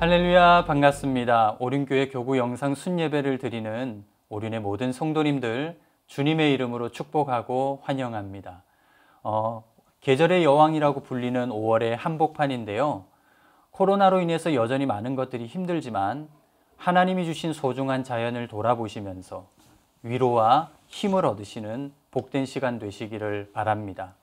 할렐루야, 반갑습니다. 오륜교회 교구 영상 순예배를 드리는 오륜의 모든 성도님들 주님의 이름으로 축복하고 환영합니다. 계절의 여왕이라고 불리는 5월의 한복판인데요. 코로나로 인해서 여전히 많은 것들이 힘들지만 하나님이 주신 소중한 자연을 돌아보시면서 위로와 힘을 얻으시는 복된 시간 되시기를 바랍니다.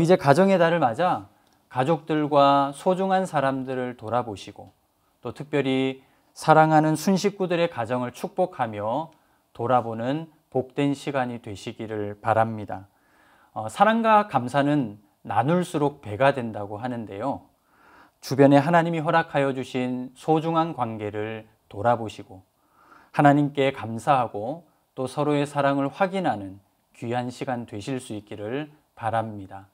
이제 가정의 달을 맞아 가족들과 소중한 사람들을 돌아보시고 또 특별히 사랑하는 순식구들의 가정을 축복하며 돌아보는 복된 시간이 되시기를 바랍니다. 사랑과 감사는 나눌수록 배가 된다고 하는데요. 주변에 하나님이 허락하여 주신 소중한 관계를 돌아보시고 하나님께 감사하고 또 서로의 사랑을 확인하는 귀한 시간 되실 수 있기를 바랍니다.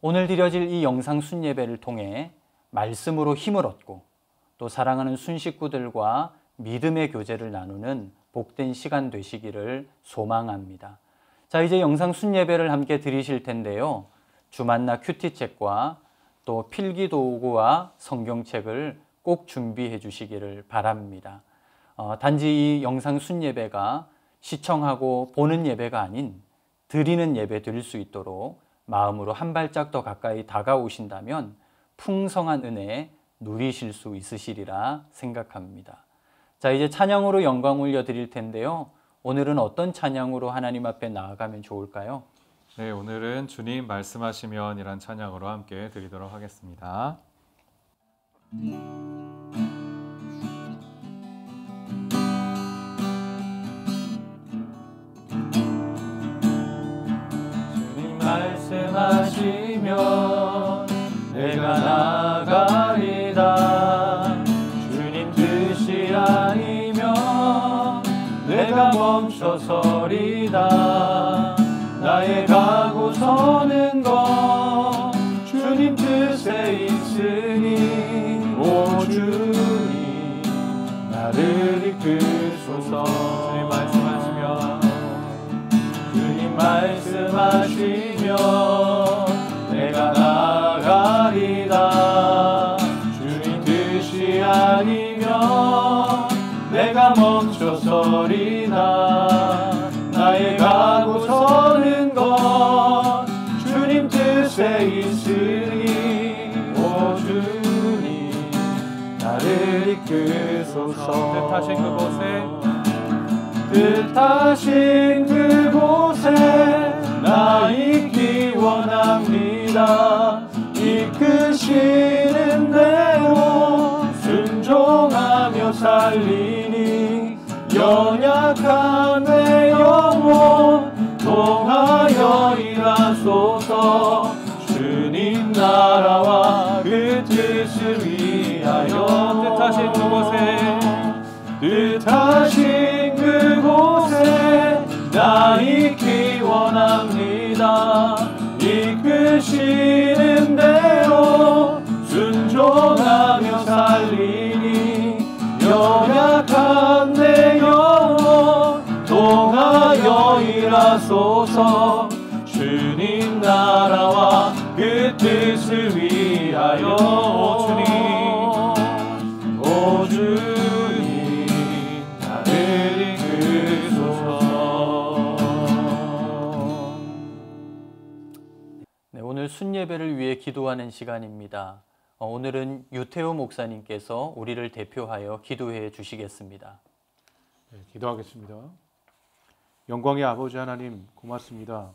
오늘 드려질 이 영상 순예배를 통해 말씀으로 힘을 얻고 또 사랑하는 순식구들과 믿음의 교제를 나누는 복된 시간 되시기를 소망합니다. 자, 이제 영상 순예배를 함께 드리실 텐데요. 주만나 큐티책과 또 필기도구와 성경책을 꼭 준비해 주시기를 바랍니다. 단지 이 영상 순예배가 시청하고 보는 예배가 아닌 드리는 예배 드릴 수 있도록 마음으로 한 발짝 더 가까이 다가오신다면 풍성한 은혜 누리실 수 있으시리라 생각합니다. 자, 이제 찬양으로 영광 올려 드릴 텐데요. 오늘은 어떤 찬양으로 하나님 앞에 나아가면 좋을까요? 네, 오늘은 주님 말씀하시면 이란 찬양으로 함께 드리도록 하겠습니다. 주님 말씀하시면 내가 나가리다. 주님 뜻이 아니면 내가 멈춰서리다. 나의 가고 서는 것 주님 뜻에 있으니 오 주님 나를 이끄소서. 주님 말씀하시면 내가 나가리다. 주님 뜻이 아니면 내가 멈춰서리다. 나의 가고 서는 것 주님 뜻에 있으니 오 주님 나를 이끄소서. 뜻하신 그곳에 나 있기 원합니다. 이끄시는 대로 순종하며 살리니 연약한 내 영혼 통하여 일하소서. 주님 나라와 그 뜻을 위하여 뜻하신 그곳에 나 있기 원합니다. 이끄시는 대로 순종하며 살리니 연약한 내 영혼 통하여 일하소서. 주님 나라와 그 뜻을 위하여 오 주님 나를 이끄소서. 네, 오늘 순예배를 위해 기도하는 시간입니다. 오늘은 유태호 목사님께서 우리를 대표하여 기도해 주시겠습니다. 네, 기도하겠습니다. 영광의 아버지 하나님 고맙습니다.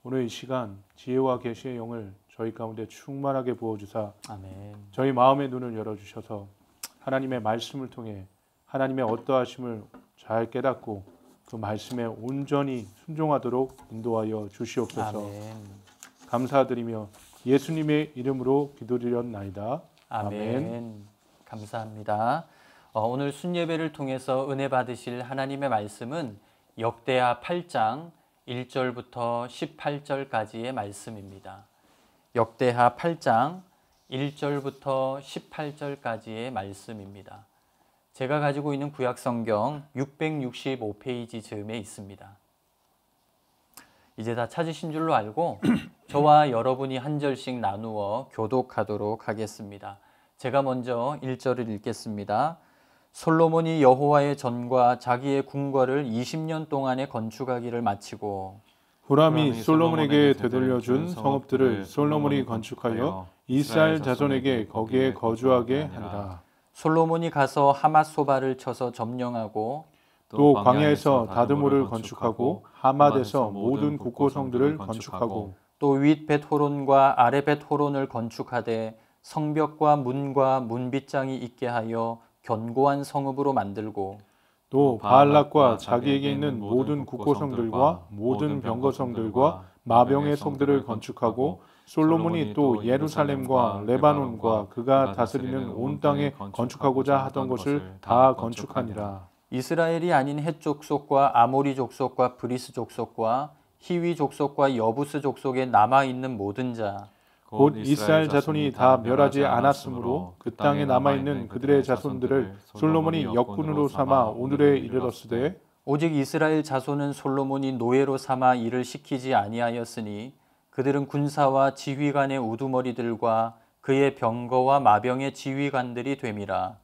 오늘 이 시간 지혜와 계시의 영을 저희 가운데 충만하게 부어주사 아멘. 저희 마음의 눈을 열어주셔서 하나님의 말씀을 통해 하나님의 어떠하심을 잘 깨닫고 그 말씀에 온전히 순종하도록 인도하여 주시옵소서. 아멘. 감사드리며 예수님의 이름으로 기도드렸나이다. 아멘. 감사합니다. 오늘 순예배를 통해서 은혜 받으실 하나님의 말씀은 역대하 8장 1절부터 18절까지의 말씀입니다. 역대하 8장 1절부터 18절까지의 말씀입니다. 제가 가지고 있는 구약성경 665페이지 즈음에 있습니다. 이제 다 찾으신 줄로 알고 저와 여러분이 한 절씩 나누어 교독하도록 하겠습니다. 제가 먼저 1절을 읽겠습니다. 솔로몬이 여호와의 전과 자기의 궁궐을 20년 동안에 건축하기를 마치고 후람이 솔로몬에게 되돌려준 성읍들을 솔로몬이 건축하여 이스라엘 자손에게 거기에 거주하게 하니라. 솔로몬이 가서 하맛소바를 쳐서 점령하고 또 광야에서 다드모를 건축하고 하맛에서 모든 국고성들을 건축하고 또 윗 벳호론과 아래 벳호론을 건축하되 성벽과 문과 문빗장이 있게 하여 견고한 성읍으로 만들고 또 바알락과 자기에게 있는 모든 국고성들과 모든 병거성들과 마병의 성들을 건축하고 솔로몬이 또 예루살렘과 레바논과 그가 다스리는 온 땅에 건축하고자 하던 것을 다 건축하니라. 이스라엘이 아닌 헷 족속과 아모리 족속과 브리스 족속과 히위 족속과 여부스 족속에 남아 있는 모든 자 곧 이스라엘 자손이 다 멸하지 않았으므로 그 땅에 남아 있는 그들의 자손들을 솔로몬이 역군으로 삼아 오늘에 이르렀으되 오직 이스라엘 자손은 솔로몬이 노예로 삼아 일을 시키지 아니하였으니 그들은 군사와 지휘관의 우두머리들과 그의 병거와 마병의 지휘관들이 됨이라.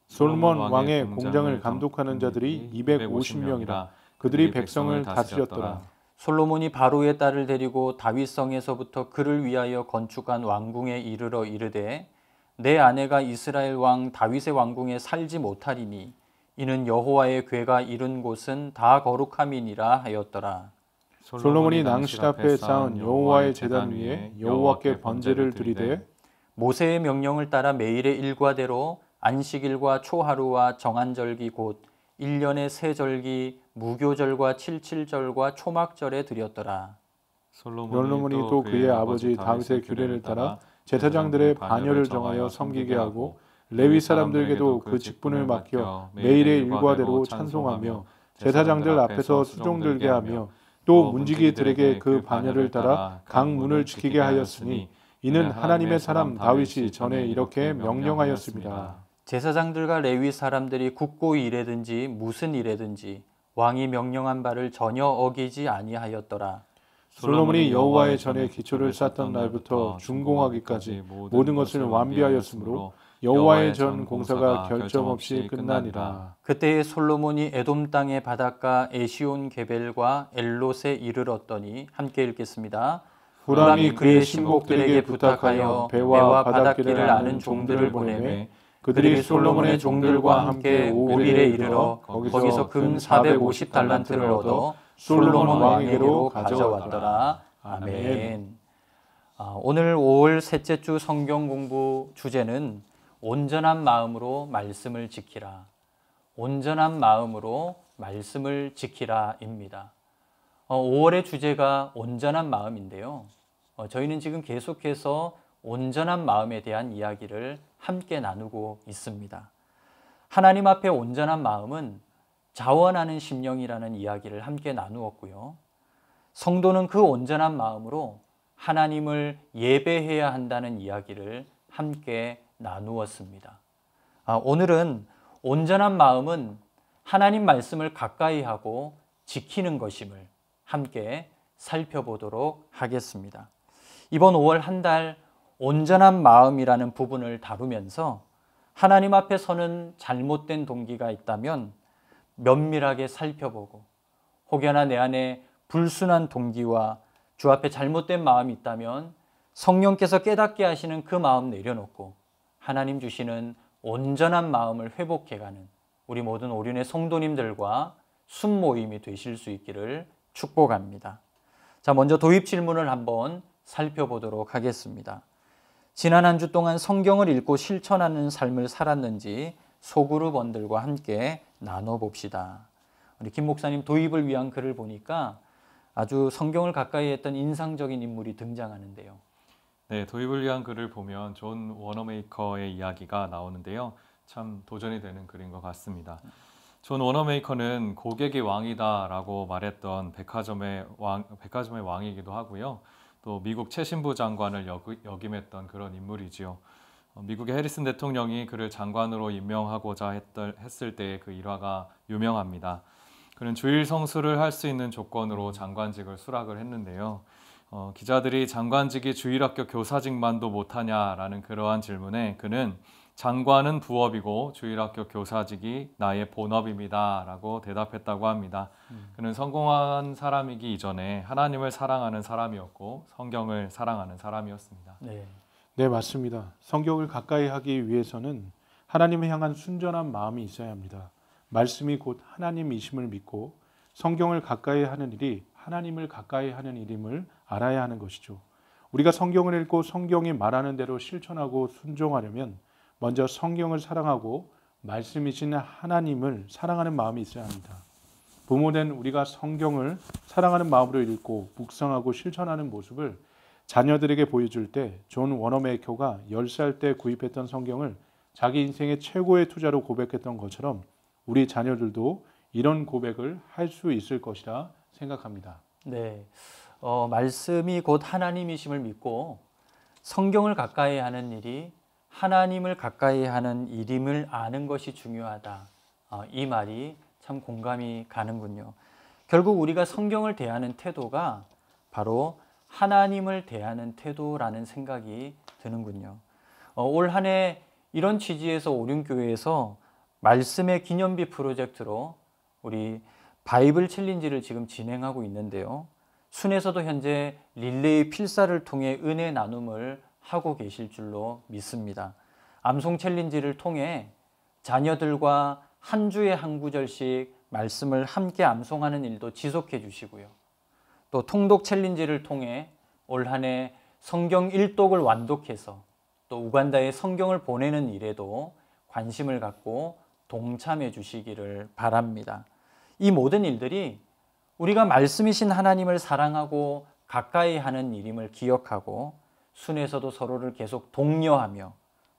솔로몬 왕의 공장을 감독하는 자들이 250명이라. 그들이 백성을 다스렸더라. 솔로몬이 바로의 딸을 데리고 다윗성에서부터 그를 위하여 건축한 왕궁에 이르러 이르되 내 아내가 이스라엘 왕 다윗의 왕궁에 살지 못하리니 이는 여호와의 궤가 이른 곳은 다 거룩함이니라 하였더라. 솔로몬이 낭실 앞에 쌓은 여호와의 제단 위에 여호와께 번제를 드리되 모세의 명령을 따라 매일의 일과대로 안식일과 초하루와 정한절기 곧 1년의 세 절기 무교절과 칠칠절과 초막절에 드렸더라. 솔로몬이 또 그의 아버지 다윗의 규례를 따라 제사장들의 반열을 정하여 섬기게 하고 레위 사람들에게도 그 직분을 맡겨 매일의 일과대로 찬송하며 제사장들 앞에서 수종 들게 하며 또 문지기들에게 그 반열을 따라 각 문을 지키게 하였으니 이는 하나님의 사람 다윗이 전에 이렇게 명령하였습니다. 제사장들과 레위 사람들이 국고 일에든지 무슨 일에든지 왕이 명령한 바를 전혀 어기지 아니하였더라. 솔로몬이 여호와의 전에 기초를 쌓던 날부터 준공하기까지 모든 것을 완비하였으므로 여호와의 전 공사가 결점 없이 끝나니라. 그때에 솔로몬이 에돔 땅의 바닷가 에시온 게벨과 엘롯에 이르렀더니 함께 읽겠습니다. 후람이 그의 신복들에게 부탁하여 배와 바닷길을 아는 종들을 보내매 그들이 솔로몬의 종들과 함께 오빌에 이르러 거기서 금 450달란트를 얻어 솔로몬 왕에게로 가져왔더라. 아멘. 오늘 5월 셋째 주 성경 공부 주제는 온전한 마음으로 말씀을 지키라. 온전한 마음으로 말씀을 지키라입니다. 5월의 주제가 온전한 마음인데요. 저희는 지금 계속해서 온전한 마음에 대한 이야기를 함께 나누고 있습니다. 하나님 앞에 온전한 마음은 자원하는 심령이라는 이야기를 함께 나누었고요. 성도는 그 온전한 마음으로 하나님을 예배해야 한다는 이야기를 함께 나누었습니다. 오늘은 온전한 마음은 하나님 말씀을 가까이 하고 지키는 것임을 함께 살펴보도록 하겠습니다. 이번 5월 한 달 온전한 마음이라는 부분을 다루면서 하나님 앞에 서는 잘못된 동기가 있다면 면밀하게 살펴보고 혹여나 내 안에 불순한 동기와 주 앞에 잘못된 마음이 있다면 성령께서 깨닫게 하시는 그 마음 내려놓고 하나님 주시는 온전한 마음을 회복해가는 우리 모든 오륜의 성도님들과 순모임이 되실 수 있기를 축복합니다. 자, 먼저 도입 질문을 한번 살펴보도록 하겠습니다. 지난 한 주 동안 성경을 읽고 실천하는 삶을 살았는지 소그룹원들과 함께 나눠봅시다. 우리 김 목사님 도입을 위한 글을 보니까 아주 성경을 가까이 했던 인상적인 인물이 등장하는데요. 네, 도입을 위한 글을 보면 존 워너메이커의 이야기가 나오는데요. 참 도전이 되는 글인 것 같습니다. 존 워너메이커는 고객의 왕이다라고 말했던 백화점의 왕이기도 하고요. 또 미국 최신부 장관을 역임했던 그런 인물이지요. 미국의 해리슨 대통령이 그를 장관으로 임명하고자 했을 때의 그 일화가 유명합니다. 그는 주일 성수를 할 수 있는 조건으로 장관직을 수락을 했는데요. 기자들이 장관직이 주일학교 교사직만도 못하냐라는 그러한 질문에 그는 장관은 부업이고 주일학교 교사직이 나의 본업입니다라고 대답했다고 합니다. 그는 성공한 사람이기 이전에 하나님을 사랑하는 사람이었고 성경을 사랑하는 사람이었습니다. 네, 맞습니다. 성경을 가까이 하기 위해서는 하나님을 향한 순전한 마음이 있어야 합니다. 말씀이 곧 하나님이심을 믿고 성경을 가까이 하는 일이 하나님을 가까이 하는 일임을 알아야 하는 것이죠. 우리가 성경을 읽고 성경이 말하는 대로 실천하고 순종하려면 먼저 성경을 사랑하고 말씀이신 하나님을 사랑하는 마음이 있어야 합니다. 부모된 우리가 성경을 사랑하는 마음으로 읽고 묵상하고 실천하는 모습을 자녀들에게 보여줄 때 존 워너메이커가 10살 때 구입했던 성경을 자기 인생의 최고의 투자로 고백했던 것처럼 우리 자녀들도 이런 고백을 할 수 있을 것이라 생각합니다. 네, 말씀이 곧 하나님이심을 믿고 성경을 가까이 하는 일이 하나님을 가까이 하는 일임을 아는 것이 중요하다. 이 말이 참 공감이 가는군요. 결국 우리가 성경을 대하는 태도가 바로 하나님을 대하는 태도라는 생각이 드는군요. 올 한 해 이런 취지에서 오륜교회에서 말씀의 기념비 프로젝트로 우리 바이블 챌린지를 지금 진행하고 있는데요. 순에서도 현재 릴레이 필사를 통해 은혜 나눔을 하고 계실 줄로 믿습니다. 암송 챌린지를 통해 자녀들과 한 주에 한 구절씩 말씀을 함께 암송하는 일도 지속해 주시고요. 또 통독 챌린지를 통해 올 한 해 성경 일독을 완독해서 또 우간다에 성경을 보내는 일에도 관심을 갖고 동참해 주시기를 바랍니다. 이 모든 일들이 우리가 말씀이신 하나님을 사랑하고 가까이 하는 일임을 기억하고 순에서도 서로를 계속 독려하며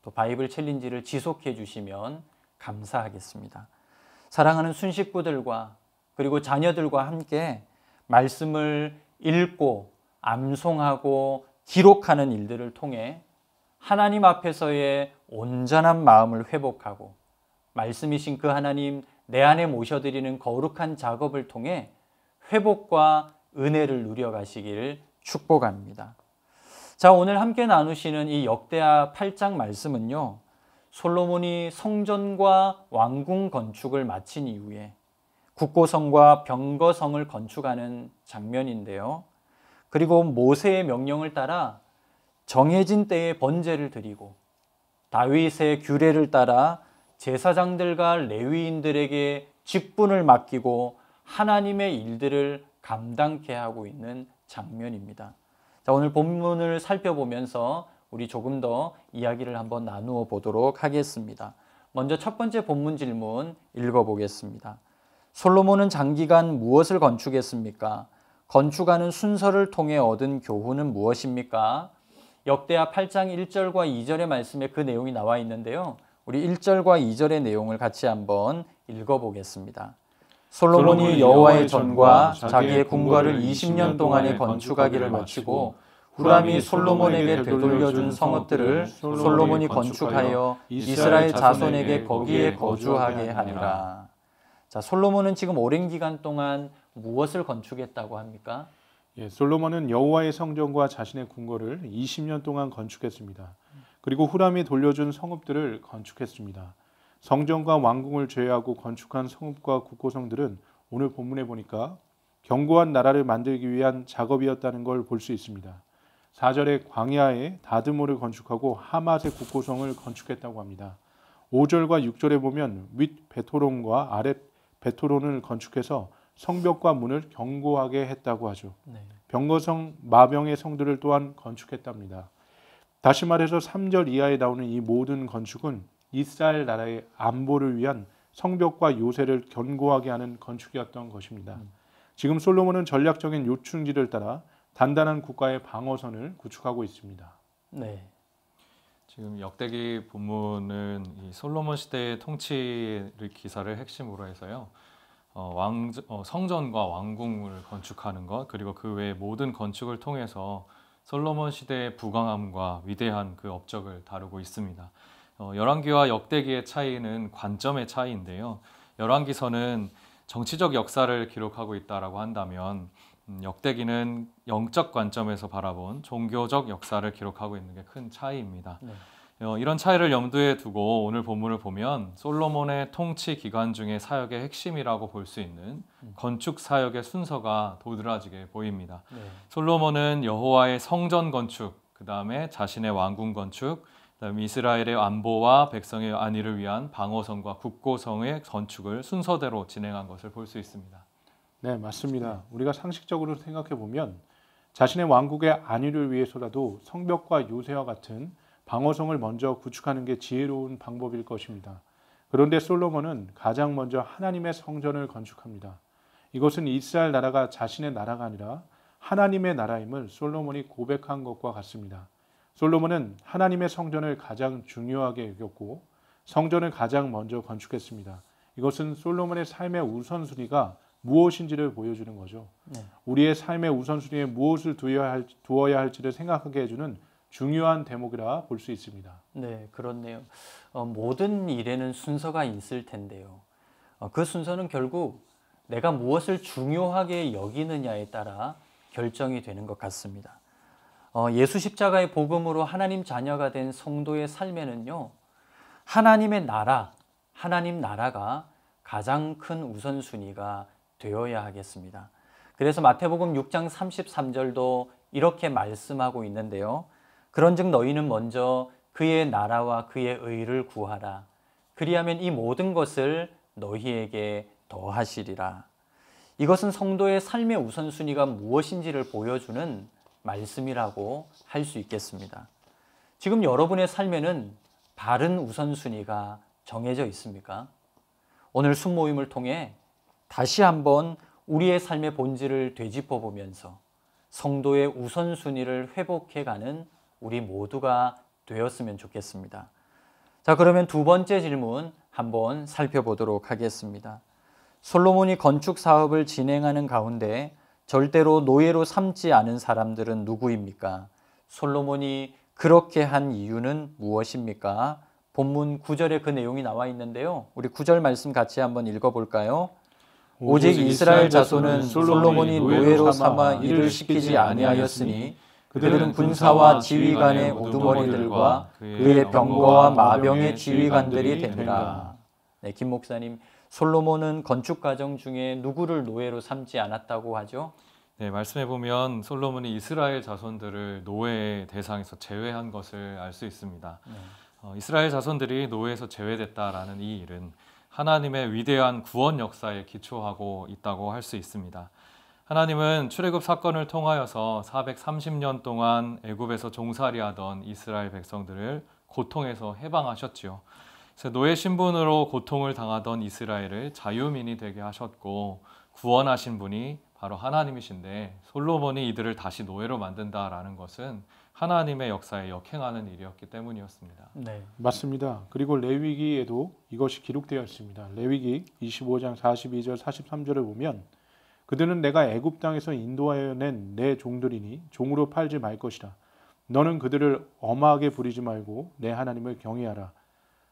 또 바이블 챌린지를 지속해 주시면 감사하겠습니다. 사랑하는 순식구들과 그리고 자녀들과 함께 말씀을 읽고 암송하고 기록하는 일들을 통해 하나님 앞에서의 온전한 마음을 회복하고 말씀이신 그 하나님 내 안에 모셔드리는 거룩한 작업을 통해 회복과 은혜를 누려가시기를 축복합니다. 자, 오늘 함께 나누시는 이 역대하 8장 말씀은요, 솔로몬이 성전과 왕궁 건축을 마친 이후에 국고성과 병거성을 건축하는 장면인데요. 그리고 모세의 명령을 따라 정해진 때에 번제를 드리고 다윗의 규례를 따라 제사장들과 레위인들에게 직분을 맡기고 하나님의 일들을 감당케 하고 있는 장면입니다. 자, 오늘 본문을 살펴보면서 우리 조금 더 이야기를 한번 나누어 보도록 하겠습니다. 먼저 첫 번째 본문 질문 읽어보겠습니다. 솔로몬은 장기간 무엇을 건축했습니까? 건축하는 순서를 통해 얻은 교훈은 무엇입니까? 역대하 8장 1절과 2절의 말씀에 그 내용이 나와 있는데요. 우리 1절과 2절의 내용을 같이 한번 읽어보겠습니다. 솔로몬이 여호와의 전과 자기의 궁궐을 20년 동안에 건축하기를 마치고 후람이 솔로몬에게 되돌려준 성읍들을 솔로몬이 건축하여 이스라엘 자손에게 거기에 거주하게 하니라. 자, 솔로몬은 지금 오랜 기간 동안 무엇을 건축했다고 합니까? 솔로몬은 여호와의 성전과 자신의 궁궐을 20년 동안 건축했습니다. 그리고 후람이 돌려준 성읍들을 건축했습니다. 성전과 왕궁을 제외하고 건축한 성읍과 국고성들은 오늘 본문에 보니까 견고한 나라를 만들기 위한 작업이었다는 걸 볼 수 있습니다. 4절에 광야에 다드모를 건축하고 하맛의 국고성을 건축했다고 합니다. 5절과 6절에 보면 윗 베토론과 아랫 베토론을 건축해서 성벽과 문을 견고하게 했다고 하죠. 병거성, 마병의 성들을 또한 건축했답니다. 다시 말해서 3절 이하에 나오는 이 모든 건축은 이스라엘 나라의 안보를 위한 성벽과 요새를 견고하게 하는 건축이었던 것입니다. 지금 솔로몬은 전략적인 요충지를 따라 단단한 국가의 방어선을 구축하고 있습니다. 네. 지금 역대기 본문은 이 솔로몬 시대의 통치 기사를 핵심으로 해서요. 성전과 왕궁을 건축하는 것, 그리고 그 외의 모든 건축을 통해서 솔로몬 시대의 부강함과 위대한 그 업적을 다루고 있습니다. 열왕기와 역대기의 차이는 관점의 차이인데요. 열왕기서는 정치적 역사를 기록하고 있다라고 한다면 역대기는 영적 관점에서 바라본 종교적 역사를 기록하고 있는 게 큰 차이입니다. 이런 차이를 염두에 두고 오늘 본문을 보면 솔로몬의 통치 기간 중에 사역의 핵심이라고 볼 수 있는 건축 사역의 순서가 도드라지게 보입니다. 네. 솔로몬은 여호와의 성전 건축, 그 다음에 자신의 왕궁 건축, 그다음에 이스라엘의 안보와 백성의 안위를 위한 방어성과 국고성의 건축을 순서대로 진행한 것을 볼 수 있습니다. 네, 맞습니다. 우리가 상식적으로 생각해 보면 자신의 왕국의 안위를 위해서라도 성벽과 요새와 같은 방어성을 먼저 구축하는 게 지혜로운 방법일 것입니다. 그런데 솔로몬은 가장 먼저 하나님의 성전을 건축합니다. 이것은 이스라엘 나라가 자신의 나라가 아니라 하나님의 나라임을 솔로몬이 고백한 것과 같습니다. 솔로몬은 하나님의 성전을 가장 중요하게 여겼고 성전을 가장 먼저 건축했습니다. 이것은 솔로몬의 삶의 우선순위가 무엇인지를 보여주는 거죠. 네. 우리의 삶의 우선순위에 무엇을 두어야 할지를 생각하게 해주는 중요한 대목이라 볼 수 있습니다. 네, 그렇네요. 모든 일에는 순서가 있을 텐데요. 그 순서는 결국 내가 무엇을 중요하게 여기느냐에 따라 결정이 되는 것 같습니다. 예수 십자가의 복음으로 하나님 자녀가 된 성도의 삶에는요, 하나님의 나라, 하나님 나라가 가장 큰 우선순위가 되어야 하겠습니다. 그래서 마태복음 6장 33절도 이렇게 말씀하고 있는데요. 그런즉 너희는 먼저 그의 나라와 그의 의를 구하라. 그리하면 이 모든 것을 너희에게 더하시리라. 이것은 성도의 삶의 우선순위가 무엇인지를 보여주는 말씀이라고 할 수 있겠습니다. 지금 여러분의 삶에는 바른 우선순위가 정해져 있습니까? 오늘 순모임을 통해 다시 한번 우리의 삶의 본질을 되짚어 보면서 성도의 우선순위를 회복해가는 우리 모두가 되었으면 좋겠습니다. 자, 그러면 두 번째 질문 한번 살펴보도록 하겠습니다. 솔로몬이 건축 사업을 진행하는 가운데 절대로 노예로 삼지 않은 사람들은 누구입니까? 솔로몬이 그렇게 한 이유는 무엇입니까? 본문 9절에 그 내용이 나와 있는데요. 우리 9절 말씀 같이 한번 읽어볼까요? 오직 이스라엘 자손은 솔로몬이 노예로 삼아 일을 시키지 아니하였으니 그들은 군사와 지휘관의 우두머리들과 그의 병거와 마병의 지휘관들이 되니라. 네, 김 목사님, 솔로몬은 건축 과정 중에 누구를 노예로 삼지 않았다고 하죠? 네, 말씀해 보면 솔로몬이 이스라엘 자손들을 노예의 대상에서 제외한 것을 알 수 있습니다. 이스라엘 자손들이 노예에서 제외됐다라는 이 일은 하나님의 위대한 구원 역사에 기초하고 있다고 할 수 있습니다. 하나님은 출애굽 사건을 통하여서 430년 동안 애굽에서 종살이하던 이스라엘 백성들을 고통에서 해방하셨지요. 그래서 노예 신분으로 고통을 당하던 이스라엘을 자유민이 되게 하셨고 구원하신 분이 바로 하나님이신데 솔로몬이 이들을 다시 노예로 만든다라는 것은 하나님의 역사에 역행하는 일이었기 때문이었습니다. 네, 맞습니다. 그리고 레위기에도 이것이 기록되어 있습니다. 레위기 25장 42절 43절을 보면 그들은 내가 애굽 땅에서 인도하여 낸 내 종들이니 종으로 팔지 말 것이라. 너는 그들을 엄하게 부리지 말고 내 하나님을 경외하라.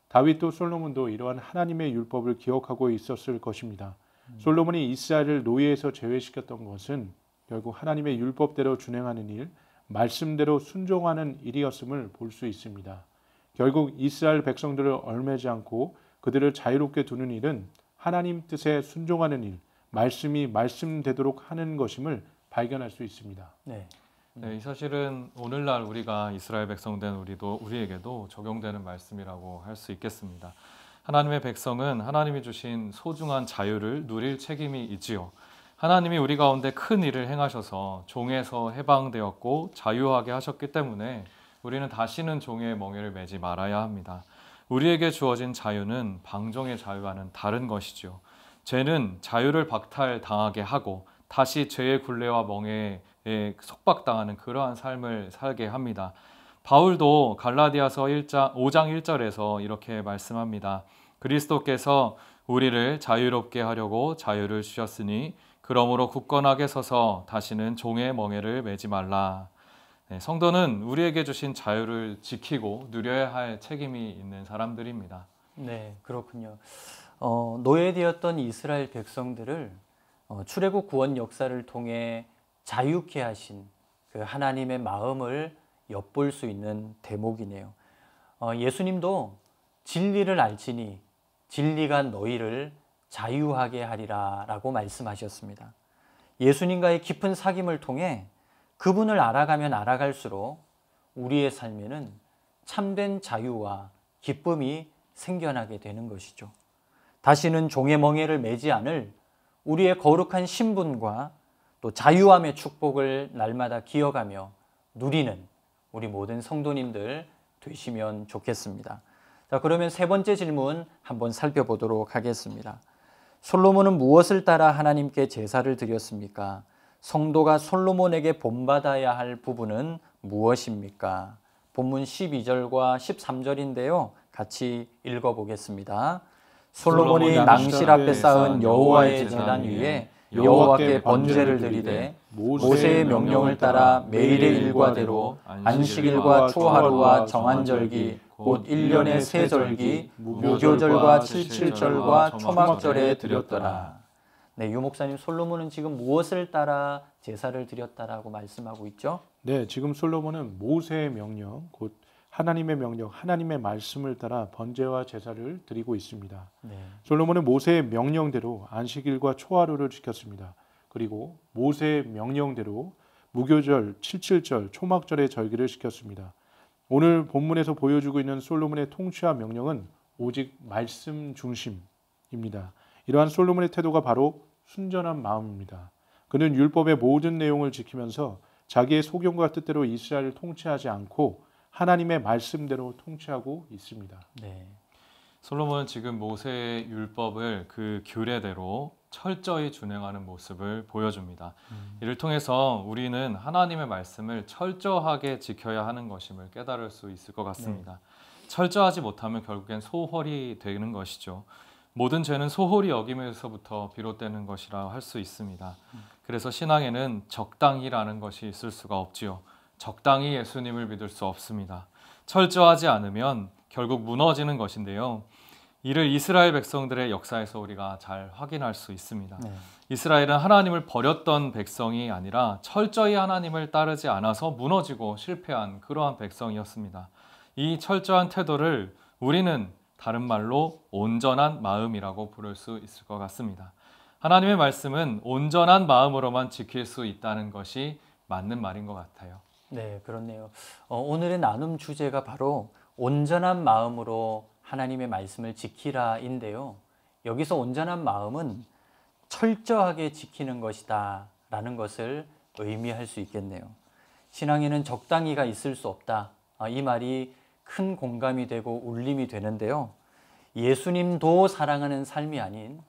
다윗도 솔로몬도 이러한 하나님의 율법을 기억하고 있었을 것입니다. 솔로몬이 이스라엘을 노예에서 제외시켰던 것은 결국 하나님의 율법대로 준행하는 일, 말씀대로 순종하는 일이었음을 볼 수 있습니다. 결국 이스라엘 백성들을 얽매지 않고 그들을 자유롭게 두는 일은 하나님 뜻에 순종하는 일, 말씀이 말씀되도록 하는 것임을 발견할 수 있습니다. 네. 네, 이 사실은 오늘날 우리가 이스라엘 백성된 우리에게도 적용되는 말씀이라고 할 수 있겠습니다. 하나님의 백성은 하나님이 주신 소중한 자유를 누릴 책임이 있지요. 하나님이 우리 가운데 큰 일을 행하셔서 종에서 해방되었고 자유하게 하셨기 때문에 우리는 다시는 종의 멍에를 매지 말아야 합니다. 우리에게 주어진 자유는 방종의 자유와는 다른 것이죠. 죄는 자유를 박탈당하게 하고 다시 죄의 굴레와 멍에에 속박당하는 그러한 삶을 살게 합니다. 바울도 갈라디아서 5장 1절에서 이렇게 말씀합니다. 그리스도께서 우리를 자유롭게 하려고 자유를 주셨으니 그러므로 굳건하게 서서 다시는 종의 멍에를 매지 말라. 네, 성도는 우리에게 주신 자유를 지키고 누려야 할 책임이 있는 사람들입니다. 네, 그렇군요. 노예되었던 이스라엘 백성들을 출애굽 구원 역사를 통해 자유케 하신 그 하나님의 마음을 엿볼 수 있는 대목이네요. 예수님도 진리를 알지니 진리가 너희를 자유하게 하리라 라고 말씀하셨습니다. 예수님과의 깊은 사귐을 통해 그분을 알아가면 알아갈수록 우리의 삶에는 참된 자유와 기쁨이 생겨나게 되는 것이죠. 다시는 종의 멍에를 매지 않을 우리의 거룩한 신분과 또 자유함의 축복을 날마다 기억하며 누리는 우리 모든 성도님들 되시면 좋겠습니다. 자, 그러면 세 번째 질문 한번 살펴보도록 하겠습니다. 솔로몬은 무엇을 따라 하나님께 제사를 드렸습니까? 성도가 솔로몬에게 본받아야 할 부분은 무엇입니까? 본문 12절과 13절인데요. 같이 읽어보겠습니다. 솔로몬이 낭실 앞에 쌓은 여호와의 제단 위에 여호와께 번제를 드리되 모세의 명령을 따라 매일의 일과대로 안식일과 초하루와 정한절기 곧 1년의 세 절기 무교절과 칠칠절과 초막절에 드렸더라. 네, 유 목사님, 솔로몬은 지금 무엇을 따라 제사를 드렸다라고 말씀하고 있죠? 네, 지금 솔로몬은 모세의 명령, 곧 하나님의 명령, 하나님의 말씀을 따라 번제와 제사를 드리고 있습니다. 네. 솔로몬은 모세의 명령대로 안식일과 초하루를 지켰습니다. 그리고 모세의 명령대로 무교절, 칠칠절, 초막절의 절기를 지켰습니다. 오늘 본문에서 보여주고 있는 솔로몬의 통치와 명령은 오직 말씀 중심입니다. 이러한 솔로몬의 태도가 바로 순전한 마음입니다. 그는 율법의 모든 내용을 지키면서 자기의 소견과 뜻대로 이스라엘을 통치하지 않고 하나님의 말씀대로 통치하고 있습니다. 네. 솔로몬은 지금 모세의 율법을 그 규례대로 철저히 준행하는 모습을 보여줍니다. 이를 통해서 우리는 하나님의 말씀을 철저하게 지켜야 하는 것임을 깨달을 수 있을 것 같습니다. 철저하지 못하면 결국엔 소홀히 되는 것이죠. 모든 죄는 소홀히 여김에서부터 비롯되는 것이라 할 수 있습니다. 그래서 신앙에는 적당히라는 것이 있을 수가 없지요. 적당히 예수님을 믿을 수 없습니다. 철저하지 않으면 결국 무너지는 것인데요. 이를 이스라엘 백성들의 역사에서 우리가 잘 확인할 수 있습니다. 네. 이스라엘은 하나님을 버렸던 백성이 아니라 철저히 하나님을 따르지 않아서 무너지고 실패한 그러한 백성이었습니다. 이 철저한 태도를 우리는 다른 말로 온전한 마음이라고 부를 수 있을 것 같습니다. 하나님의 말씀은 온전한 마음으로만 지킬 수 있다는 것이 맞는 말인 것 같아요. 네, 그렇네요. 오늘의 나눔 주제가 바로 온전한 마음으로 하나님의 말씀을 지키라인데요. 여기서 온전한 마음은 철저하게 지키는 것이다 라는 것을 의미할 수 있겠네요. 신앙에는 적당히가 있을 수 없다. 이 말이 큰 공감이 되고 울림이 되는데요. 예수님도 사랑하는 삶이 아닌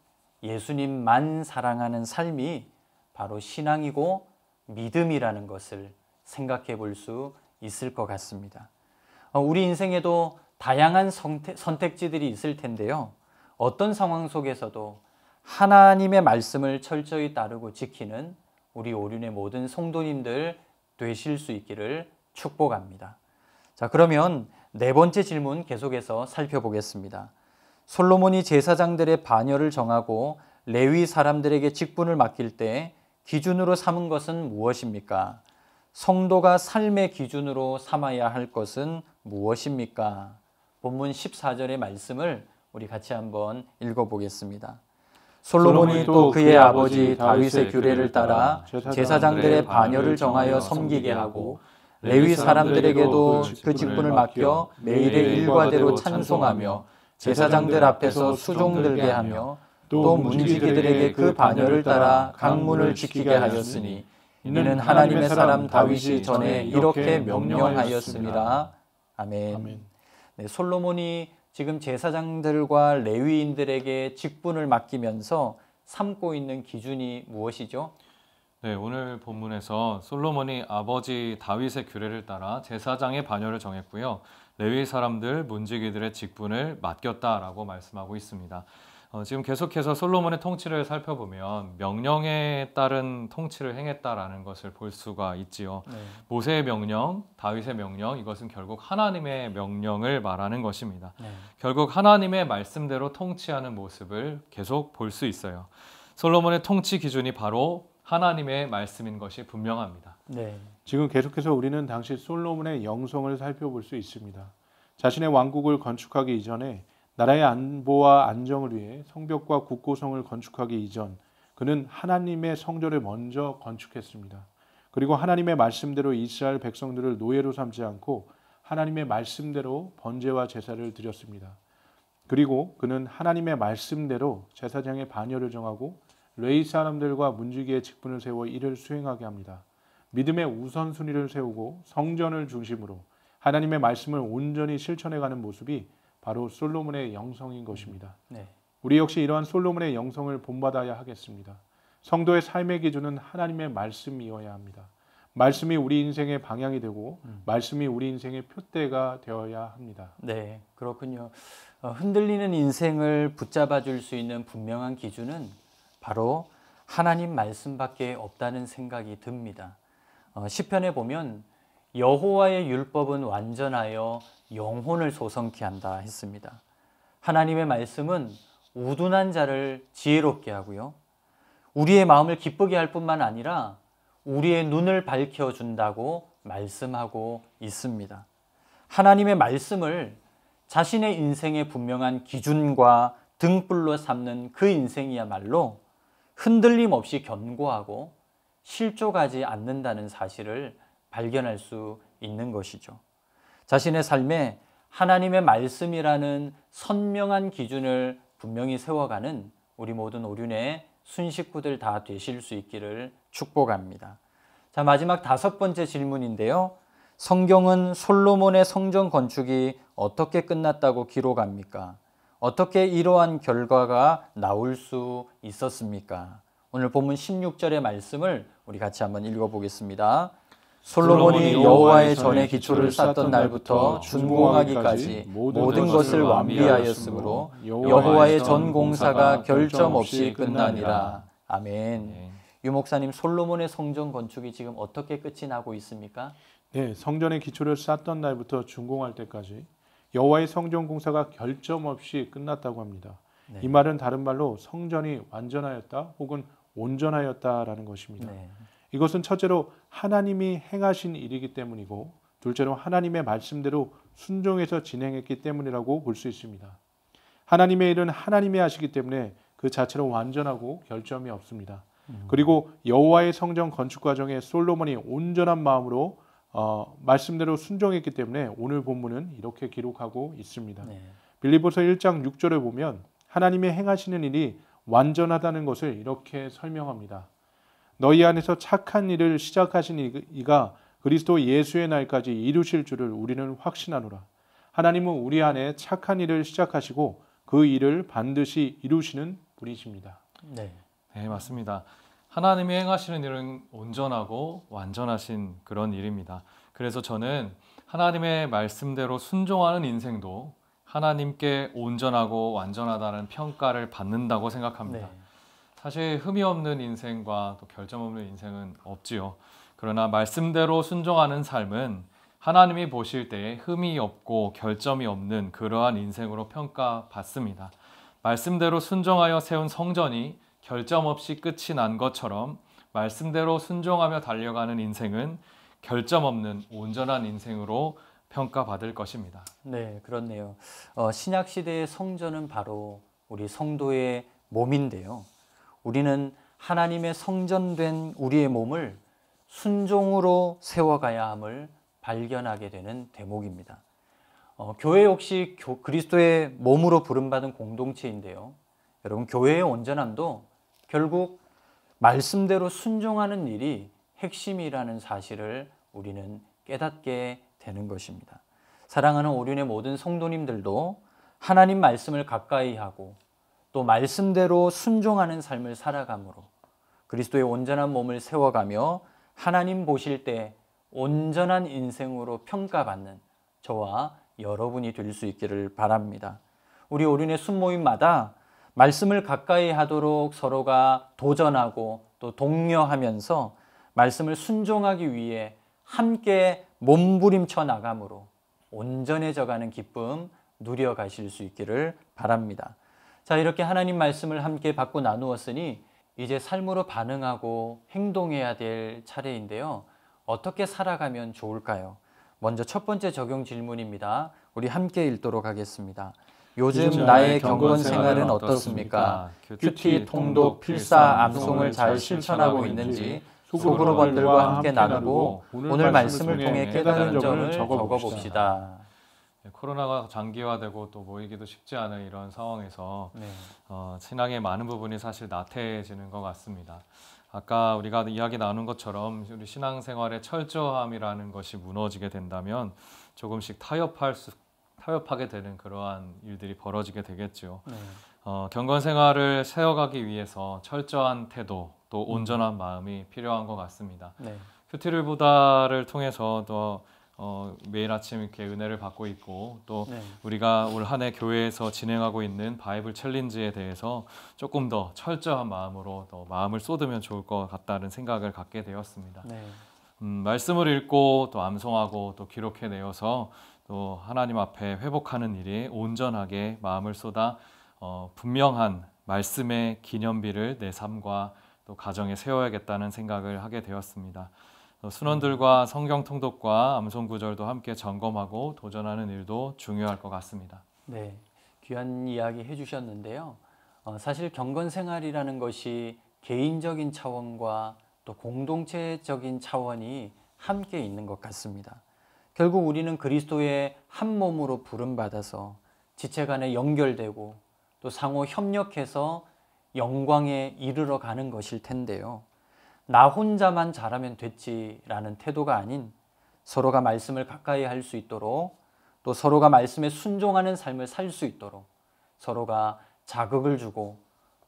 예수님만 사랑하는 삶이 바로 신앙이고 믿음이라는 것을 생각해 볼 수 있을 것 같습니다. 우리 인생에도 다양한 선택지들이 있을 텐데요. 어떤 상황 속에서도 하나님의 말씀을 철저히 따르고 지키는 우리 오륜의 모든 성도님들 되실 수 있기를 축복합니다. 자, 그러면 네 번째 질문 계속해서 살펴보겠습니다. 솔로몬이 제사장들의 반열을 정하고 레위 사람들에게 직분을 맡길 때 기준으로 삼은 것은 무엇입니까? 성도가 삶의 기준으로 삼아야 할 것은 무엇입니까? 본문 14절의 말씀을 우리 같이 한번 읽어보겠습니다. 솔로몬이 또 그의 아버지 다윗의 규례를 따라 제사장들의 반열을 정하여 섬기게 하고 레위 사람들에게도 그 직분을 맡겨 매일의 일과대로 찬송하며 제사장들 앞에서 수종 들게 하며 또 문지기들에게 그 반열을 따라 강문을 지키게 하였으니 이는 하나님의 사람 다윗이 전에 이렇게 명령하였습니다. 아멘. 네, 솔로몬이 지금 제사장들과 레위인들에게 직분을 맡기면서 삼고 있는 기준이 무엇이죠? 네, 오늘 본문에서 솔로몬이 아버지 다윗의 규례를 따라 제사장의 반열을 정했고요. 레위 사람들, 문지기들의 직분을 맡겼다라고 말씀하고 있습니다. 지금 계속해서 솔로몬의 통치를 살펴보면 명령에 따른 통치를 행했다라는 것을 볼 수가 있지요. 네. 모세의 명령, 다윗의 명령, 이것은 결국 하나님의 명령을 말하는 것입니다. 네. 결국 하나님의 말씀대로 통치하는 모습을 계속 볼 수 있어요. 솔로몬의 통치 기준이 바로 하나님의 말씀인 것이 분명합니다. 네. 지금 계속해서 우리는 당시 솔로몬의 영성을 살펴볼 수 있습니다. 자신의 왕국을 건축하기 이전에 나라의 안보와 안정을 위해 성벽과 국고성을 건축하기 이전 그는 하나님의 성전을 먼저 건축했습니다. 그리고 하나님의 말씀대로 이스라엘 백성들을 노예로 삼지 않고 하나님의 말씀대로 번제와 제사를 드렸습니다. 그리고 그는 하나님의 말씀대로 제사장의 반열을 정하고 레위 사람들과 문지기의 직분을 세워 이를 수행하게 합니다. 믿음의 우선순위를 세우고 성전을 중심으로 하나님의 말씀을 온전히 실천해가는 모습이 바로 솔로몬의 영성인 것입니다. 네. 우리 역시 이러한 솔로몬의 영성을 본받아야 하겠습니다. 성도의 삶의 기준은 하나님의 말씀이어야 합니다. 말씀이 우리 인생의 방향이 되고 말씀이 우리 인생의 표대가 되어야 합니다. 네, 그렇군요. 흔들리는 인생을 붙잡아 줄 수 있는 분명한 기준은 바로 하나님 말씀밖에 없다는 생각이 듭니다. 시편에 보면 여호와의 율법은 완전하여 영혼을 소성케 한다 했습니다. 하나님의 말씀은 우둔한 자를 지혜롭게 하고요. 우리의 마음을 기쁘게 할 뿐만 아니라 우리의 눈을 밝혀준다고 말씀하고 있습니다. 하나님의 말씀을 자신의 인생의 분명한 기준과 등불로 삼는 그 인생이야말로 흔들림 없이 견고하고 실족하지 않는다는 사실을 발견할 수 있는 것이죠. 자신의 삶에 하나님의 말씀이라는 선명한 기준을 분명히 세워가는 우리 모든 오륜의 순식구들 다 되실 수 있기를 축복합니다. 자, 마지막 5번째 질문인데요. 성경은 솔로몬의 성전 건축이 어떻게 끝났다고 기록합니까? 어떻게 이러한 결과가 나올 수 있었습니까? 오늘 본문 16절의 말씀을 우리 같이 한번 읽어보겠습니다. 솔로몬이 여호와의 전에 기초를 쌓던 날부터 준공하기까지 모든 것을 완비하였으므로 여호와의 전 공사가 결점 없이 끝나니라. 아멘. 유 목사님, 솔로몬의 성전 건축이 지금 어떻게 끝이 나고 있습니까? 네, 성전의 기초를 쌓던 날부터 준공할 때까지 여호와의 성전 공사가 결점 없이 끝났다고 합니다. 네. 이 말은 다른 말로 성전이 완전하였다 혹은 온전하였다라는 것입니다. 네. 이것은 첫째로 하나님이 행하신 일이기 때문이고 둘째로 하나님의 말씀대로 순종해서 진행했기 때문이라고 볼 수 있습니다. 하나님의 일은 하나님이 하시기 때문에 그 자체로 완전하고 결점이 없습니다. 그리고 여호와의 성전 건축 과정에 솔로몬이 온전한 마음으로 말씀대로 순종했기 때문에 오늘 본문은 이렇게 기록하고 있습니다. 네. 빌립보서 1장 6절에 보면 하나님이 행하시는 일이 완전하다는 것을 이렇게 설명합니다. 너희 안에서 착한 일을 시작하신 이가 그리스도 예수의 날까지 이루실 줄을 우리는 확신하노라. 하나님은 우리 안에 착한 일을 시작하시고 그 일을 반드시 이루시는 분이십니다. 네. 네, 맞습니다. 하나님이 행하시는 일은 온전하고 완전하신 그런 일입니다. 그래서 저는 하나님의 말씀대로 순종하는 인생도 하나님께 온전하고 완전하다는 평가를 받는다고 생각합니다. 네. 사실 흠이 없는 인생과 또 결점 없는 인생은 없지요. 그러나 말씀대로 순종하는 삶은 하나님이 보실 때에 흠이 없고 결점이 없는 그러한 인생으로 평가받습니다. 말씀대로 순종하여 세운 성전이 결점 없이 끝이 난 것처럼 말씀대로 순종하며 달려가는 인생은 결점 없는 온전한 인생으로 평가받을 것입니다. 네, 그렇네요. 신약 시대의 성전은 바로 우리 성도의 몸인데요. 우리는 하나님의 성전된 우리의 몸을 순종으로 세워가야 함을 발견하게 되는 대목입니다. 교회 역시 그리스도의 몸으로 부름받은 공동체인데요. 여러분, 교회의 온전함도 결국 말씀대로 순종하는 일이 핵심이라는 사실을 우리는 깨닫게 되는 것입니다. 사랑하는 오륜의 모든 성도님들도 하나님 말씀을 가까이 하고 또 말씀대로 순종하는 삶을 살아감으로 그리스도의 온전한 몸을 세워가며 하나님 보실 때 온전한 인생으로 평가받는 저와 여러분이 될 수 있기를 바랍니다. 우리 오륜의 순모임마다 말씀을 가까이 하도록 서로가 도전하고 또 독려하면서 말씀을 순종하기 위해 함께 몸부림쳐 나감으로 온전해져가는 기쁨 누려가실 수 있기를 바랍니다. 자, 이렇게 하나님 말씀을 함께 받고 나누었으니 이제 삶으로 반응하고 행동해야 될 차례인데요. 어떻게 살아가면 좋을까요? 먼저 첫 번째 적용 질문입니다. 우리 함께 읽도록 하겠습니다. 요즘 나의 경건 생활은 어떻습니까? 큐티, 통독, 필사, 암송을 잘 실천하고 있는지 소그룹원들과 함께 나누고 오늘 말씀을 통해 깨달은 점을 적어봅시다. 코로나가 장기화되고 또 모이기도 쉽지 않은 이런 상황에서 신앙의 많은 부분이 사실 나태해지는 것 같습니다. 아까 우리가 이야기 나눈 것처럼 우리 신앙생활의 철저함이라는 것이 무너지게 된다면 조금씩 타협하게 되는 그러한 일들이 벌어지게 되겠죠. 경건생활을 세워가기 위해서 철저한 태도 또 온전한 마음이 필요한 것 같습니다. 큐티를 보다를 통해서 또 매일 아침 이렇게 은혜를 받고 있고 또 우리가 올 한 해 교회에서 진행하고 있는 바이블 챌린지에 대해서 조금 더 철저한 마음으로 더 마음을 쏟으면 좋을 것 같다는 생각을 갖게 되었습니다. 말씀을 읽고 또 암송하고 또 기록해내어서 또 하나님 앞에 회복하는 일이 온전하게 마음을 쏟아 분명한 말씀의 기념비를 내 삶과 또 가정에 세워야겠다는 생각을 하게 되었습니다. 순원들과 성경 통독과 암송 구절도 함께 점검하고 도전하는 일도 중요할 것 같습니다. 네, 귀한 이야기 해주셨는데요. 사실 경건 생활이라는 것이 개인적인 차원과 또 공동체적인 차원이 함께 있는 것 같습니다. 결국 우리는 그리스도의 한 몸으로 부름받아서 지체 간에 연결되고 또 상호 협력해서 영광에 이르러 가는 것일 텐데요. 나 혼자만 잘하면 됐지라는 태도가 아닌 서로가 말씀을 가까이 할 수 있도록 또 서로가 말씀에 순종하는 삶을 살 수 있도록 서로가 자극을 주고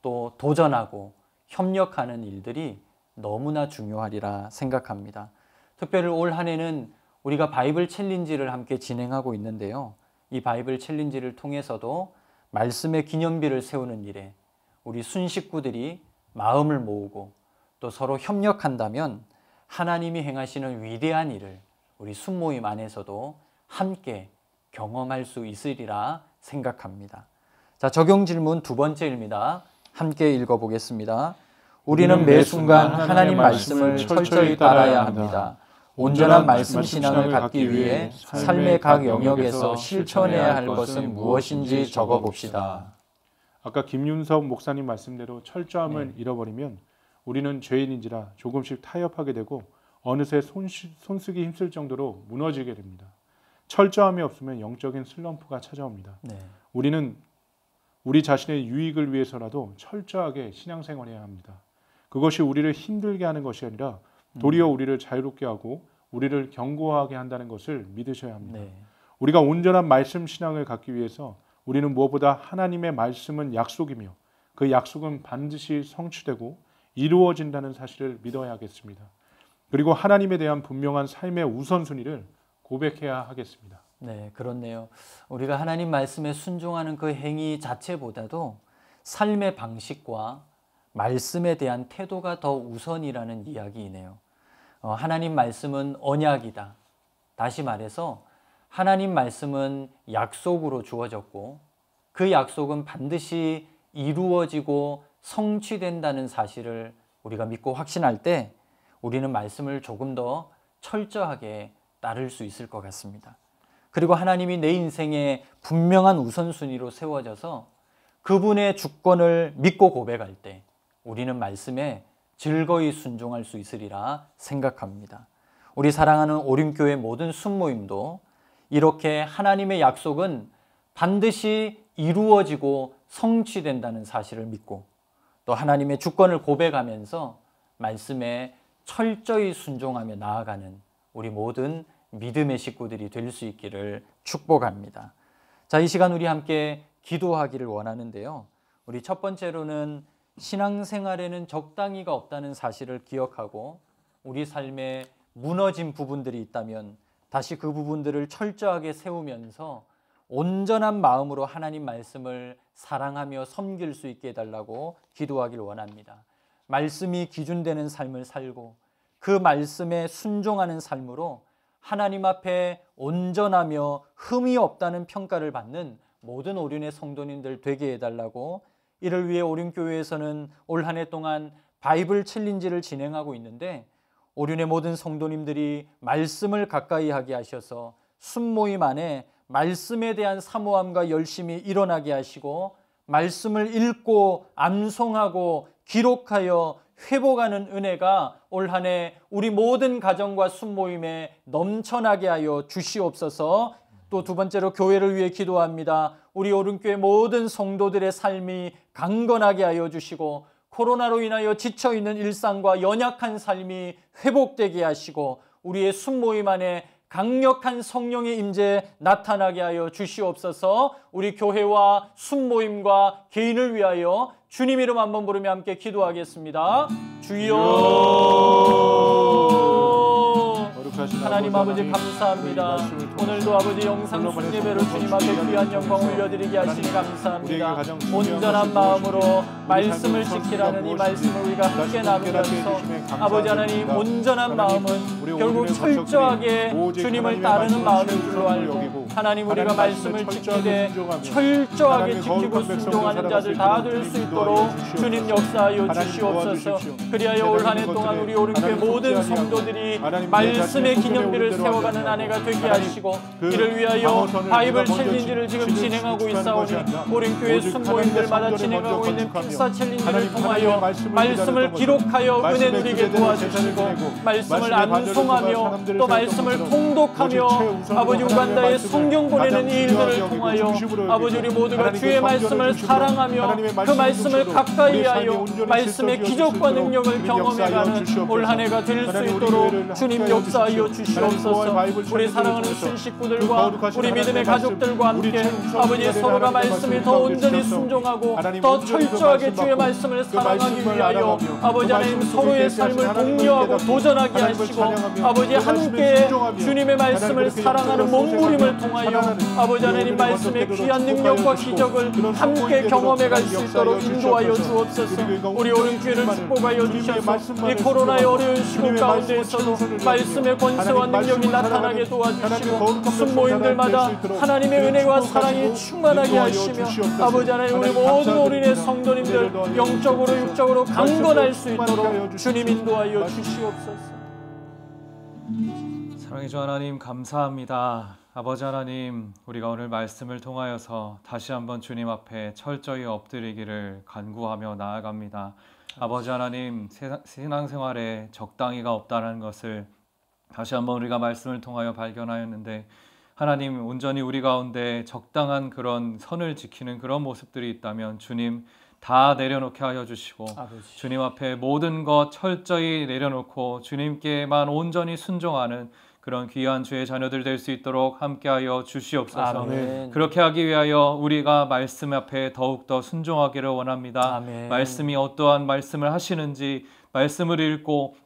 또 도전하고 협력하는 일들이 너무나 중요하리라 생각합니다. 특별히 올 한 해는 우리가 바이블 챌린지를 함께 진행하고 있는데요. 이 바이블 챌린지를 통해서도 말씀의 기념비를 세우는 일에 우리 순식구들이 마음을 모으고 또 서로 협력한다면 하나님이 행하시는 위대한 일을 우리 순모임 안에서도 함께 경험할 수 있으리라 생각합니다. 자, 적용 질문 두 번째입니다. 함께 읽어보겠습니다. 우리는 매 순간 하나님 말씀을 철저히 따라야 합니다. 온전한 말씀 신앙을 갖기 위해 삶의 각 영역에서 실천해야 할 것은 무엇인지 적어봅시다. 아까 김윤석 목사님 말씀대로 철저함을 잃어버리면 우리는 죄인인지라 조금씩 타협하게 되고 어느새 손쓰기 힘쓸 정도로 무너지게 됩니다. 철저함이 없으면 영적인 슬럼프가 찾아옵니다. 우리는 우리 자신의 유익을 위해서라도 철저하게 신앙생활해야 합니다. 그것이 우리를 힘들게 하는 것이 아니라 도리어 우리를 자유롭게 하고 우리를 견고하게 한다는 것을 믿으셔야 합니다. 우리가 온전한 말씀 신앙을 갖기 위해서 우리는 무엇보다 하나님의 말씀은 약속이며 그 약속은 반드시 성취되고 이루어진다는 사실을 믿어야 하겠습니다. 그리고 하나님에 대한 분명한 삶의 우선순위를 고백해야 하겠습니다. 네, 그렇네요. 우리가 하나님 말씀에 순종하는 그 행위 자체보다도 삶의 방식과 말씀에 대한 태도가 더 우선이라는 이야기이네요. 하나님 말씀은 언약이다. 다시 말해서 하나님 말씀은 약속으로 주어졌고 그 약속은 반드시 이루어지고 성취된다는 사실을 우리가 믿고 확신할 때 우리는 말씀을 조금 더 철저하게 따를 수 있을 것 같습니다. 그리고 하나님이 내 인생에 분명한 우선순위로 세워져서 그분의 주권을 믿고 고백할 때 우리는 말씀에 즐거이 순종할 수 있으리라 생각합니다. 우리 사랑하는 오륜교회 모든 순모임도 이렇게 하나님의 약속은 반드시 이루어지고 성취된다는 사실을 믿고 또 하나님의 주권을 고백하면서 말씀에 철저히 순종하며 나아가는 우리 모든 믿음의 식구들이 될 수 있기를 축복합니다. 자, 이 시간 우리 함께 기도하기를 원하는데요. 우리 첫 번째로는 신앙생활에는 적당히가 없다는 사실을 기억하고 우리 삶에 무너진 부분들이 있다면 다시 그 부분들을 철저하게 세우면서 온전한 마음으로 하나님 말씀을 사랑하며 섬길 수 있게 해달라고 기도하길 원합니다. 말씀이 기준되는 삶을 살고 그 말씀에 순종하는 삶으로 하나님 앞에 온전하며 흠이 없다는 평가를 받는 모든 오륜의 성도님들 되게 해달라고, 이를 위해 오륜교회에서는 올 한 해 동안 바이블 챌린지를 진행하고 있는데 오륜의 모든 성도님들이 말씀을 가까이 하게 하셔서 순모임 안에 말씀에 대한 사모함과 열심이 일어나게 하시고 말씀을 읽고 암송하고 기록하여 회복하는 은혜가 올 한 해 우리 모든 가정과 순모임에 넘쳐나게 하여 주시옵소서. 또 두 번째로 교회를 위해 기도합니다. 우리 오른교회 모든 성도들의 삶이 강건하게 하여 주시고 코로나로 인하여 지쳐있는 일상과 연약한 삶이 회복되게 하시고 우리의 순모임 안에 강력한 성령의 임재 나타나게 하여 주시옵소서. 우리 교회와 순모임과 개인을 위하여 주님 이름 한번 부르며 함께 기도하겠습니다. 주여. 하나님 아버지 감사합니다. 오늘도 아버지 영상 순예배로 주님 앞에 귀한 영광 올려드리게 하시니 감사합니다. 온전한 마음으로 말씀을 지키라는 이 말씀을 우리가 함께 나누면서 아버지 하나님 온전한 마음은 결국 철저하게 주님을 따르는 마음인 줄로 알고 하나님 우리가 말씀을 지키되 철저하게 지키고 순종하는 자들 다 될 수 있도록 주님 역사하여 주시옵소서. 그리하여 올 한 해 동안 우리 오른교회 모든 성도들이 말씀의 기념비를 세워가는 한 해가 되게 하시고 이를 위하여 바이블 챌린지를 지금 진행하고 있사오니 오른교회 순모임들마다 진행하고 있는 픽사 챌린지를 통하여 말씀을 기록하여 은혜 누리게 도와주시고 말씀을 암송하며 또 말씀을 통독하며 아버지 우간다에 성경 보내는 이 일들을 통하여 아버지 우리 모두가 주의 말씀을 사랑하며 그 말씀을 가까이 하여 말씀의 기적과 능력을 경험해가는 올 한 해가 될 수 있도록 주님 역사하여 주시옵소서. 우리 사랑하는 순식구들과 우리 믿음의 가족들과 함께 아버지 서로가 말씀이 더 온전히 순종하고 더 철저하게 주의 말씀을 사랑하기 위하여 아버지 하나님 서로의 삶을 독려하고 도전하게 하시고 아버지 함께 주님의 말씀을 사랑하는 몸부림을 통하여 아버지 하나님 말씀의 귀한 능력과 기적을 함께 경험해 갈 수 있도록 인도하여 주옵소서. 우리 오른교회를 축복하여 주셔서 이 코로나의 어려운 시국 가운데에서도 말씀의 권세와 능력이 나타나게 도와주시고 순모임들마다 하나님의 은혜와 사랑이 충만하게 하시며 아버지 하나님 우리 모든 어린의 성도님들 영적으로 육적으로 강건할 수 있도록 주님 인도하여 주시옵소서. 사랑의 주 하나님 감사합니다. 아버지 하나님 우리가 오늘 말씀을 통하여서 다시 한번 주님 앞에 철저히 엎드리기를 간구하며 나아갑니다. 아버지 하나님 신앙생활에 적당히가 없다는 것을 다시 한번 우리가 말씀을 통하여 발견하였는데 하나님 온전히 우리 가운데 적당한 그런 선을 지키는 그런 모습들이 있다면 주님 다 내려놓게 하여 주시고 아버지. 주님 앞에 모든 것 철저히 내려놓고 주님께만 온전히 순종하는 그런 귀한 주의 자녀들 될 수 있도록 함께하여 주시옵소서. 아멘. 그렇게 하기 위하여 우리가 말씀 앞에 더욱더 순종하기를 원합니다. 아멘. 말씀이 어떠한 말씀을 하시는지 말씀을 읽고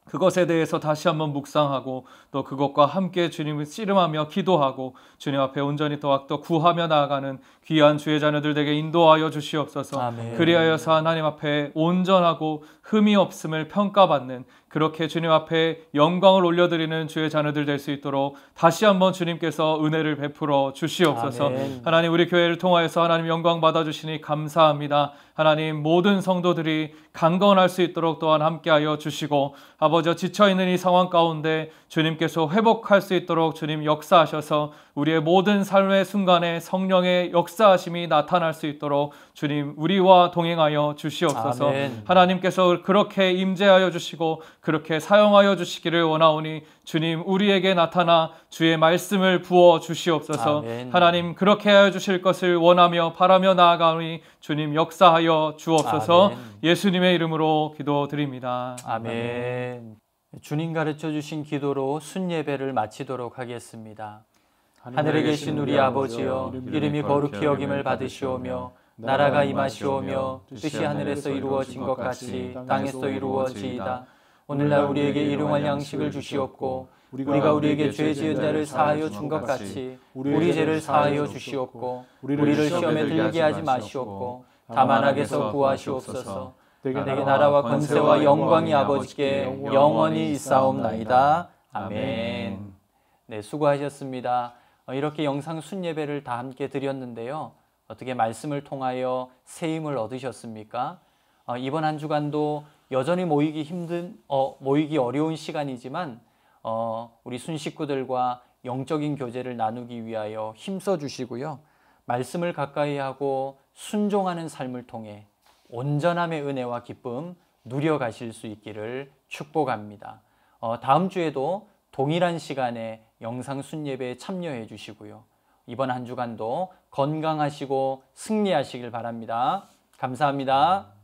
그것에 대해서 다시 한번 묵상하고 또 그것과 함께 주님을 씨름하며 기도하고 주님 앞에 온전히 더 구하며 나아가는 귀한 주의 자녀들 되게 인도하여 주시옵소서. 아멘. 그리하여서 하나님 앞에 온전하고 흠이 없음을 평가받는 그렇게 주님 앞에 영광을 올려드리는 주의 자녀들 될 수 있도록 다시 한번 주님께서 은혜를 베풀어 주시옵소서. 아멘. 하나님 우리 교회를 통하여서 하나님 영광 받아주시니 감사합니다. 하나님 모든 성도들이 강건할 수 있도록 또한 함께하여 주시고 아버지 지쳐있는 이 상황 가운데 주님께서 회복할 수 있도록 주님 역사하셔서 우리의 모든 삶의 순간에 성령의 역사하심이 나타날 수 있도록 주님 우리와 동행하여 주시옵소서. 아멘. 하나님께서 그렇게 임재하여 주시고 그렇게 사용하여 주시기를 원하오니 주님 우리에게 나타나 주의 말씀을 부어 주시옵소서. 아멘. 하나님 그렇게 하여 주실 것을 원하며 바라며 나아가오니 주님 역사하여 주옵소서. 아멘. 예수님의 이름으로 기도드립니다. 아멘. 주님 가르쳐 주신 기도로 순예배를 마치도록 하겠습니다. 하늘에 계신 우리 아버지여 이름이 거룩히 여김을 받으시오며 나라가 임하시오며 뜻이 하늘에서 이루어진 것 같이 땅에서 이루어지이다. 오늘날 우리에게 일용할 양식을 주시옵고 우리가 우리에게 죄 지은 자를 사하여 준 것 같이 우리 죄를 사하여 주시옵고 우리를 시험에 들게 하지 마시옵고 다만 악에서 구하시옵소서. 내게 나라와 권세와 영광이 아버지께 영원히 있사옵나이다. 아멘. 네, 수고하셨습니다. 이렇게 영상 순예배를 다 함께 드렸는데요. 어떻게 말씀을 통하여 새 힘을 얻으셨습니까? 이번 한 주간도 여전히 모이기 어려운 시간이지만 우리 순 식구들과 영적인 교제를 나누기 위하여 힘써 주시고요. 말씀을 가까이 하고 순종하는 삶을 통해 온전함의 은혜와 기쁨 누려가실 수 있기를 축복합니다. 다음 주에도 동일한 시간에 영상 순예배에 참여해 주시고요. 이번 한 주간도 건강하시고 승리하시길 바랍니다. 감사합니다.